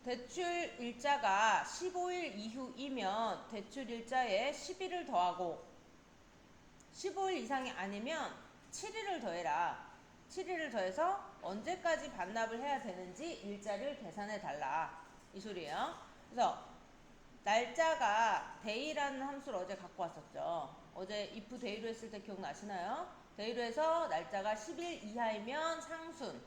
대출 일자가 15일 이후이면 대출 일자에 10일을 더하고 15일 이상이 아니면 7일을 더해라. 7일을 더해서 언제까지 반납을 해야 되는지 일자를 계산해 달라. 이 소리예요. 그래서 날짜가 day라는 함수를 어제 갖고 왔었죠. 어제 if day로 했을 때 기억나시나요? day로 해서 날짜가 10일 이하이면 상순,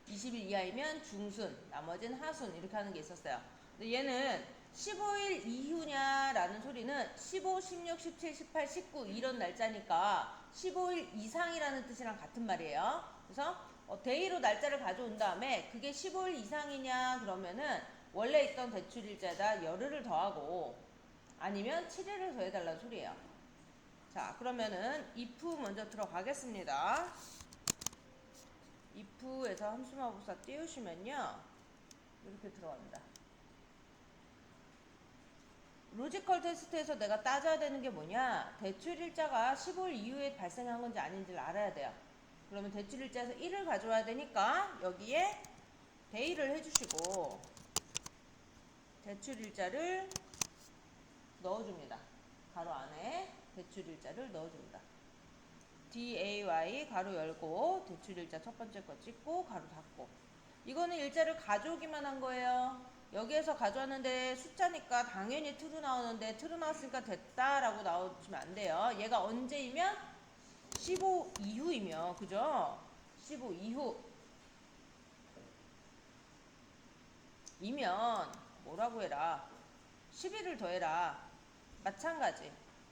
20일 이하이면 중순, 나머지는 하순 이렇게 하는 게 있었어요. 근데 얘는 15일 이후냐라는 소리는 15, 16, 17, 18, 19 이런 날짜니까 15일 이상이라는 뜻이랑 같은 말이에요. 그래서 데이로 날짜를 가져온 다음에 그게 15일 이상이냐 그러면은 원래 있던 대출일자에다 열흘을 더하고 아니면 7일을 더해달라는 소리예요. 자, 그러면은 if 먼저 들어가겠습니다. if에서 함수마법사 띄우시면요 이렇게 들어갑니다. 로지컬 테스트에서 내가 따져야 되는 게 뭐냐, 대출일자가 15일 이후에 발생한 건지 아닌지를 알아야 돼요. 그러면 대출일자에서 1을 가져와야 되니까 여기에 day를 해주시고 대출일자를 넣어줍니다. 가로 안에 대출일자를 넣어줍니다. day 가로 열고 대출일자 첫 번째 거 찍고 가로 닫고. 이거는 일자를 가져오기만 한 거예요. 여기에서 가져왔는데 숫자니까 당연히 true 나오는데 true 나왔으니까 됐다라고 나오시면 안 돼요. 얘가 언제이면 15 이후이면, 그죠? 15 이후 이면 뭐라고 해라, 11을 더해라. 마찬가지.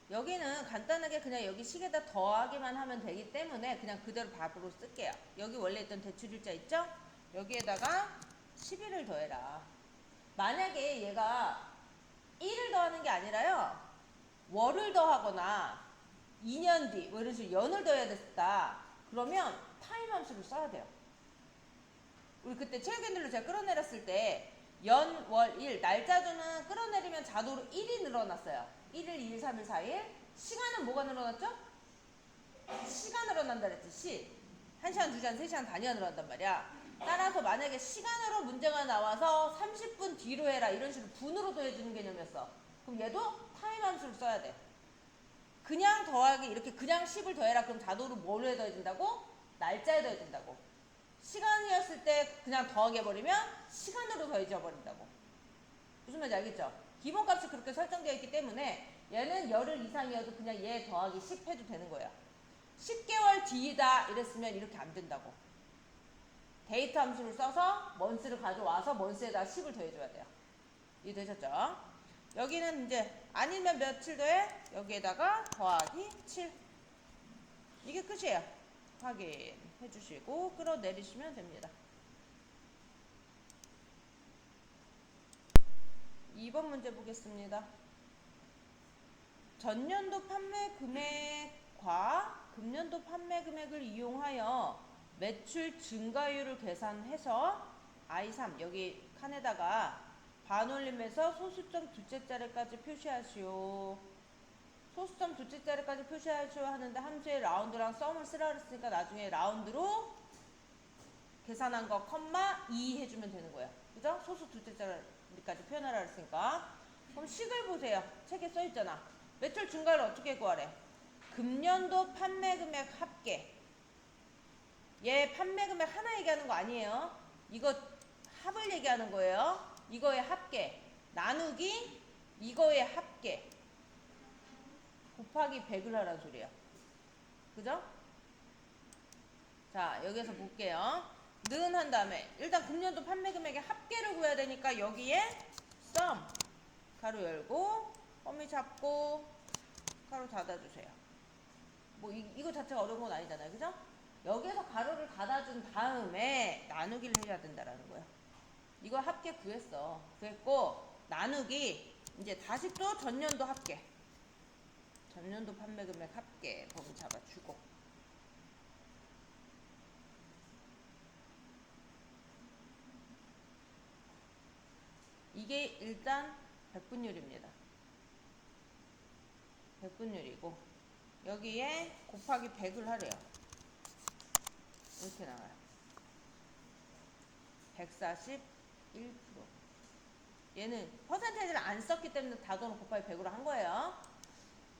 여기는 간단하게 그냥 여기 식에다 더하기만 하면 되기 때문에 그냥 그대로 답으로 쓸게요. 여기 원래 있던 대출일자 있죠? 여기에다가 11을 더해라. 만약에 얘가 1을 더하는 게 아니라요, 월을 더하거나 2년 뒤 뭐 이런 식으로 연을 더해야 됐다. 그러면 타임 함수를 써야 돼요. 우리 그때 체육인들로 제가 끌어내렸을 때 연, 월, 일 날짜주는 끌어내리면 자동으로 1이 늘어났어요. 1일, 2일, 3일, 4일. 시간은 뭐가 늘어났죠? 시가 늘어난다 그랬지. 시. 1시간, 2시간, 3시간 단위가 늘어난단 말이야. 따라서 만약에 시간으로 문제가 나와서 30분 뒤로 해라 이런 식으로 분으로 더해주는 개념이었어. 그럼 얘도 타임 함수를 써야 돼. 그냥 더하기 이렇게 그냥 10을 더해라 그럼 자동으로 뭘로 더해진다고? 날짜에 더해진다고. 시간이었을 때 그냥 더하게 해버리면 시간으로 더해져 버린다고. 무슨 말인지 알겠죠? 기본값이 그렇게 설정되어 있기 때문에 얘는 열흘 이상이어도 그냥 얘 더하기 10 해도 되는 거예요. 10개월 뒤이다 이랬으면 이렇게 안 된다고. 데이터 함수를 써서 먼스를 가져와서 먼스에다 10을 더해줘야 돼요. 이해되셨죠? 여기는 이제 아니면 며칠 더해? 여기에다가 더하기 7. 이게 끝이에요. 확인해 주시고 끌어내리시면 됩니다. 2번 문제 보겠습니다. 전년도 판매 금액과 금년도 판매 금액을 이용하여 매출 증가율을 계산해서 I3 여기 칸에다가 반올림해서 소수점 둘째 자리까지 표시하시오. 소수점 둘째 자리까지 표시하시오 하는데 함수에 라운드랑 썸을 쓰라 그랬으니까 나중에 라운드로 계산한 거 컴마 2 해주면 되는 거예요. 그죠? 소수 둘째 자리까지 표현하라 그랬으니까. 그럼 식을 보세요. 책에 써있잖아. 매출 증가를 어떻게 구하래? 금년도 판매 금액 합계. 얘 판매 금액 하나 얘기하는 거 아니에요. 이거 합을 얘기하는 거예요. 이거의 합계 나누기 이거의 합계 곱하기 100을 하라는 소리예요. 그죠? 자, 여기서 볼게요. 는 한 다음에 일단 금년도 판매 금액의 합계를 구해야 되니까 여기에 sum 가로 열고 범위 잡고 가로 닫아주세요. 뭐 이거 자체가 어려운 건 아니잖아요. 그죠? 여기에서 가로를 닫아준 다음에 나누기를 해야 된다라는 거예요. 이거 합계 구했어. 구했고 나누기 이제 다시 또 전년도 합계. 전년도 판매 금액 합계 범위 잡아주고 이게 일단 백분율입니다. 백분율이고 여기에 곱하기 100을 하래요. 이렇게 나와요. 141%. 얘는 퍼센테이지를 안 썼기 때문에 다도는 곱하기 100으로 한 거예요.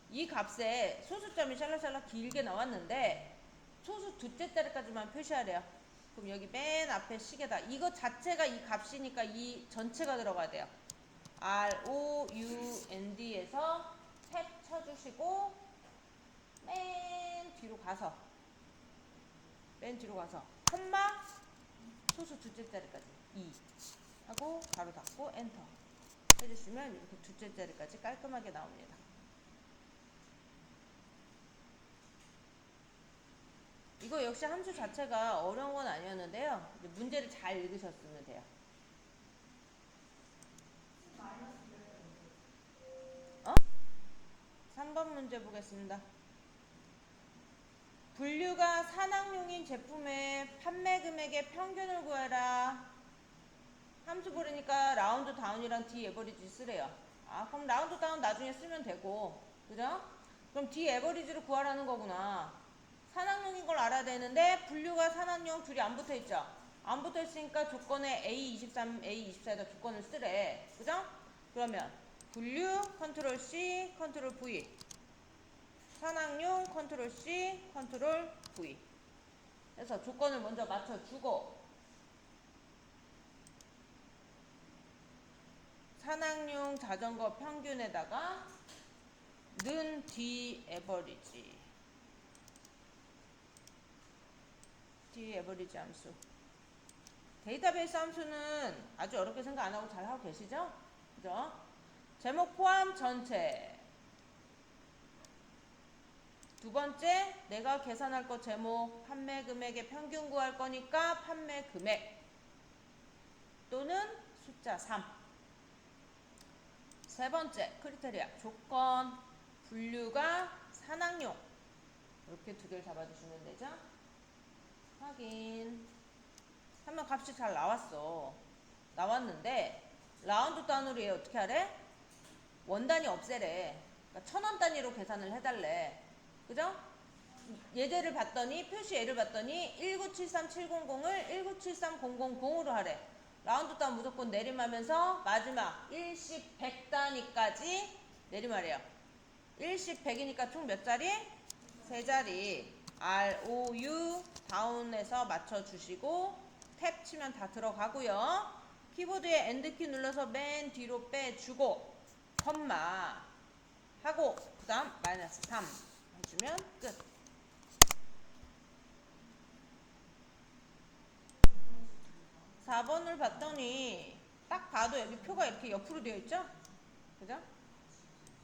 이 값에 소수점이 샬라샬라 길게 나왔는데 소수 두째 자리까지만 표시하래요. 그럼 여기 맨 앞에 시계다. 이거 자체가 이 값이니까 이 전체가 들어가야 돼요. ROUND에서 탭 쳐주시고 맨 뒤로 가서 콤마 소수 두째 자리까지 2 하고 가로 닫고 엔터 해주시면 이렇게 두째 자리까지 깔끔하게 나옵니다. 이거 역시 함수 자체가 어려운 건 아니었는데요. 이제 문제를 잘 읽으셨으면 돼요. 3번 문제 보겠습니다. 분류가 산악용인 제품의 판매 금액의 평균을 구해라. 함수 부르니까 라운드 다운이랑 D 에버리지 쓰래요. 그럼 라운드 다운 나중에 쓰면 되고, 그죠? 그럼 D 에버리지를 구하라는 거구나. 산악용인 걸 알아야 되는데 분류가 산악용 둘이 안 붙어 있죠? 안 붙어 있으니까 조건에 A23, A24에다 조건을 쓰래. 그죠? 그러면 분류 컨트롤 C, 컨트롤 V, 산악용 컨트롤 C, 컨트롤 V 해서 조건을 먼저 맞춰주고 산악용 자전거 평균에다가 는 D 에버리지 함수. 데이터베이스 함수는 아주 어렵게 생각 안 하고 잘 하고 계시죠? 그죠? 제목 포함 전체. 두 번째, 내가 계산할 거 제목 판매 금액의 평균 구할 거니까 판매 금액 또는 숫자 3. 세 번째, 크리테리아 조건 분류가 산악용. 이렇게 두 개를 잡아주시면 되죠? 확인. 하면 값이 잘 나왔어. 나왔는데 라운드 다운으로 얘 어떻게 하래? 원단위 없애래. 그러니까 1000원 단위로 계산을 해달래. 그죠? 예제를 봤더니 표시예를 봤더니 1973700을 1973000으로 하래. 라운드 다운 무조건 내림하면서 마지막 일십 100단위까지 내림하래요. 일십 100이니까 총 몇 자리? 3자리. ROU 다운해서 맞춰주시고 탭 치면 다 들어가고요. 키보드에 엔드키 눌러서 맨 뒤로 빼주고 컴마 하고 그 다음 마이너스 3 해주면 끝. 4번을 봤더니 딱 봐도 여기 표가 이렇게 옆으로 되어 있죠? 그죠?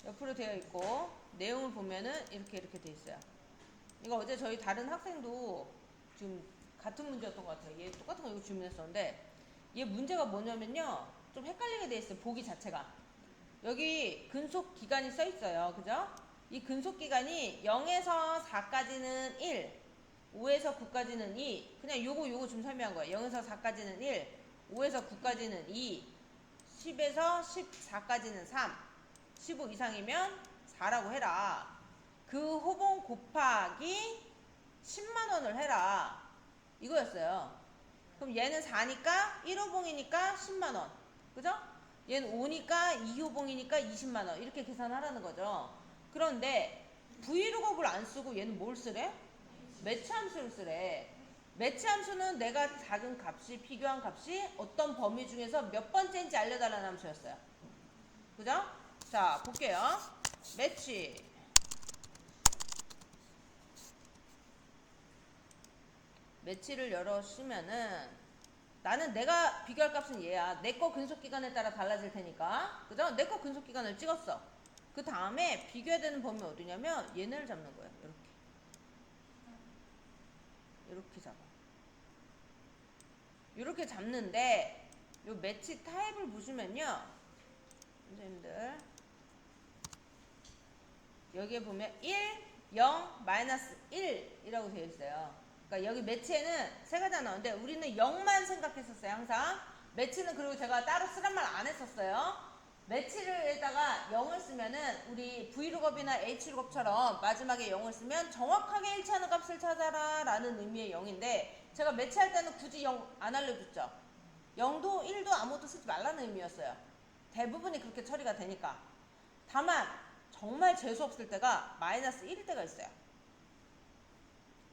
옆으로 되어 있고 내용을 보면은 이렇게 되어 있어요. 이거 어제 저희 다른 학생도 지금 같은 문제였던 것 같아요. 얘 똑같은 거 이거 질문했었는데 얘 문제가 뭐냐면요. 좀 헷갈리게 돼 있어요. 보기 자체가. 여기 근속 기간이 써 있어요. 그죠? 이 근속 기간이 0에서 4까지는 1, 5에서 9까지는 2. 그냥 요거 좀 설명한 거예요. 0에서 4까지는 1, 5에서 9까지는 2, 10에서 14까지는 3, 15 이상이면 4라고 해라. 그 호봉 곱하기 10만원을 해라. 이거였어요. 그럼 얘는 4니까 1호봉이니까 10만원. 그죠? 얘는 5니까 2호봉이니까 20만원. 이렇게 계산하라는 거죠. 그런데 브이로그를 안 쓰고 얘는 뭘 쓰래? 매치 함수를 쓰래. 매치 함수는 내가 작은 값이 비교한 값이 어떤 범위 중에서 몇 번째인지 알려달라는 함수였어요. 그죠? 자, 볼게요. 매치. 매치를 열어쓰면은 나는 내가 비교할 값은 얘야. 내 거 근속기간에 따라 달라질 테니까. 그죠? 내 거 근속기간을 찍었어. 그 다음에 비교해야 되는 범위 어디냐면 얘네를 잡는 거예요. 이렇게 잡아. 이렇게 잡는데 요 매치 타입을 보시면요. 선생님들 여기에 보면 1, 0, 마이너스 1이라고 되어 있어요. 그러니까 여기 매치에는 세 가지가 나오는데 우리는 0만 생각했었어요. 항상 매치는 그리고 제가 따로 쓰란 말 안 했었어요. 매치를에다가 0을 쓰면은 우리 V룩업이나 H룩업처럼 마지막에 0을 쓰면 정확하게 일치하는 값을 찾아라 라는 의미의 0인데 제가 매치할 때는 굳이 0 안 알려줬죠. 0도 1도 아무것도 쓰지 말라는 의미였어요. 대부분이 그렇게 처리가 되니까. 다만 정말 재수 없을 때가 마이너스 1일 때가 있어요.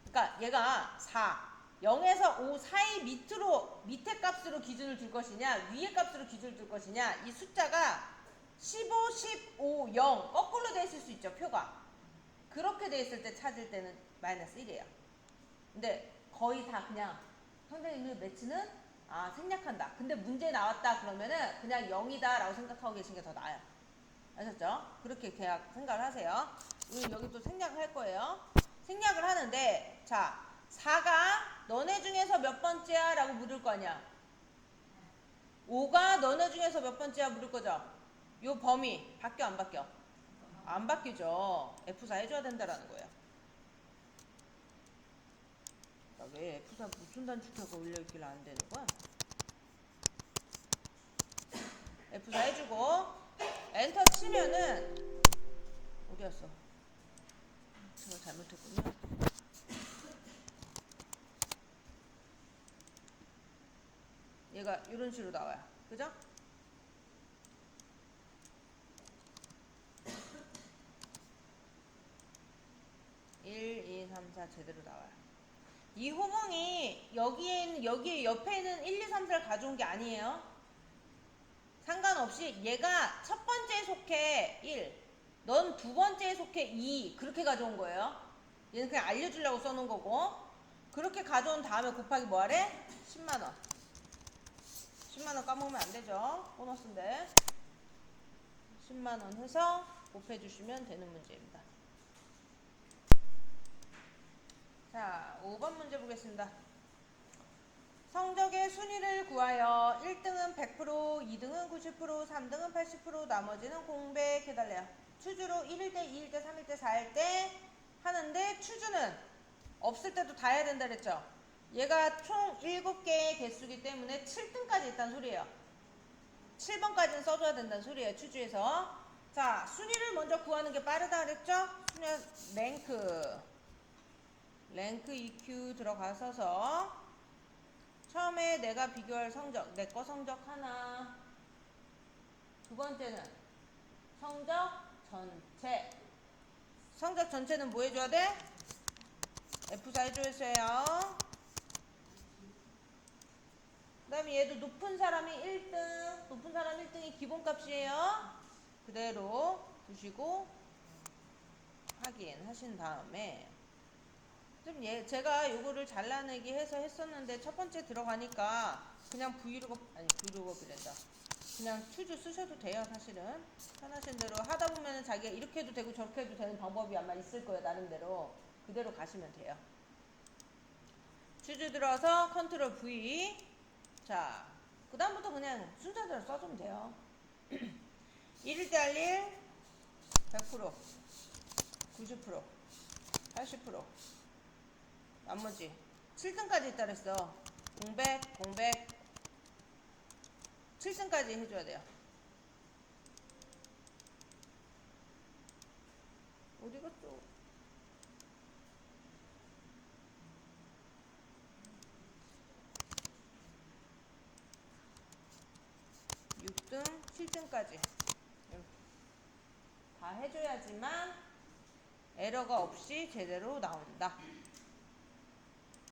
그러니까 얘가 4, 0에서 5 사이 밑에 값으로 기준을 둘 것이냐 위에 값으로 기준을 둘 것이냐, 이 숫자가 15, 15, 0 거꾸로 돼 있을 수 있죠, 표가. 그렇게 돼 있을 때 찾을 때는 마이너스 1이에요. 근데 거의 다 그냥 선생님의 매치는 생략한다. 근데 문제 나왔다 그러면은 그냥 0이다 라고 생각하고 계신 게 더 나아요. 아셨죠? 그렇게 계약 생각을 하세요. 여기 또 생략을 할 거예요. 생략을 하는데, 자, 4가 너네 중에서 몇 번째야? 라고 물을 거 아니야. 5가 너네 중에서 몇 번째야? 물을 거죠. 요 범위 바뀌어 안 바뀌어? 안 바뀌죠. F4 해줘야 된다라는 거예요. 왜 F4 무슨 단축해서 올려있길래 안 되는 거야? F4 해주고 엔터 치면은 어디 갔어? 제가 잘못했군요. 얘가 이런 식으로 나와요. 그죠? (1, 2, 3, 4) 제대로 나와요. 이 호봉이 여기에 옆에 있는 1, 2, 3, 4를 가져온 게 아니에요. 상관없이 얘가 첫 번째에 속해 1, 넌 두 번째에 속해 2, 그렇게 가져온 거예요. 얘는 그냥 알려주려고 써놓은 거고, 그렇게 가져온 다음에 곱하기 뭐 하래? 10만원. 10만원 까먹으면 안 되죠. 보너스인데. 10만원 해서 곱해주시면 되는 문제입니다. 자, 5번 문제 보겠습니다. 성적의 순위를 구하여 1등은 100%, 2등은 90%, 3등은 80%, 나머지는 공백해달래요. 추주로 1일 때, 2일 때, 3일 때, 4일 때 하는데, 추주는 없을 때도 다 해야 된다 그랬죠. 얘가 총 7개의 개수기 때문에 7등까지 있다는 소리예요. 7번까지는 써줘야 된다는 소리예요, 추주에서. 자, 순위를 먼저 구하는 게 빠르다 그랬죠. 순위 랭크 EQ 들어가서서 처음에 내가 비교할 성적, 내 거 성적 하나. 두 번째는 성적 전체. 성적 전체는 뭐 해줘야 돼? F4 해줘야. 그 다음에 얘도 높은 사람이 1등, 높은 사람 1등이 기본값이에요. 그대로 두시고 확인하신 다음에, 좀 제가 요거를 잘라내기 해서 했었는데 첫 번째 들어가니까 그냥 브이로그이란다. 그냥 추주 쓰셔도 돼요. 사실은 편하신 대로 하다 보면은 자기가 이렇게 해도 되고 저렇게 해도 되는 방법이 아마 있을 거예요. 나름대로 그대로 가시면 돼요. 추주 들어서 컨트롤 V. 자, 그 다음부터 그냥 순서대로 써주면 돼요. 1일 때 할 일 100%, 90%, 80%, 나머지 7등까지 있다 그랬어. 공백 7등까지 해줘야 돼요. 어디 갔어? (6등) (7등까지) 다 해줘야지만 에러가 없이 제대로 나온다.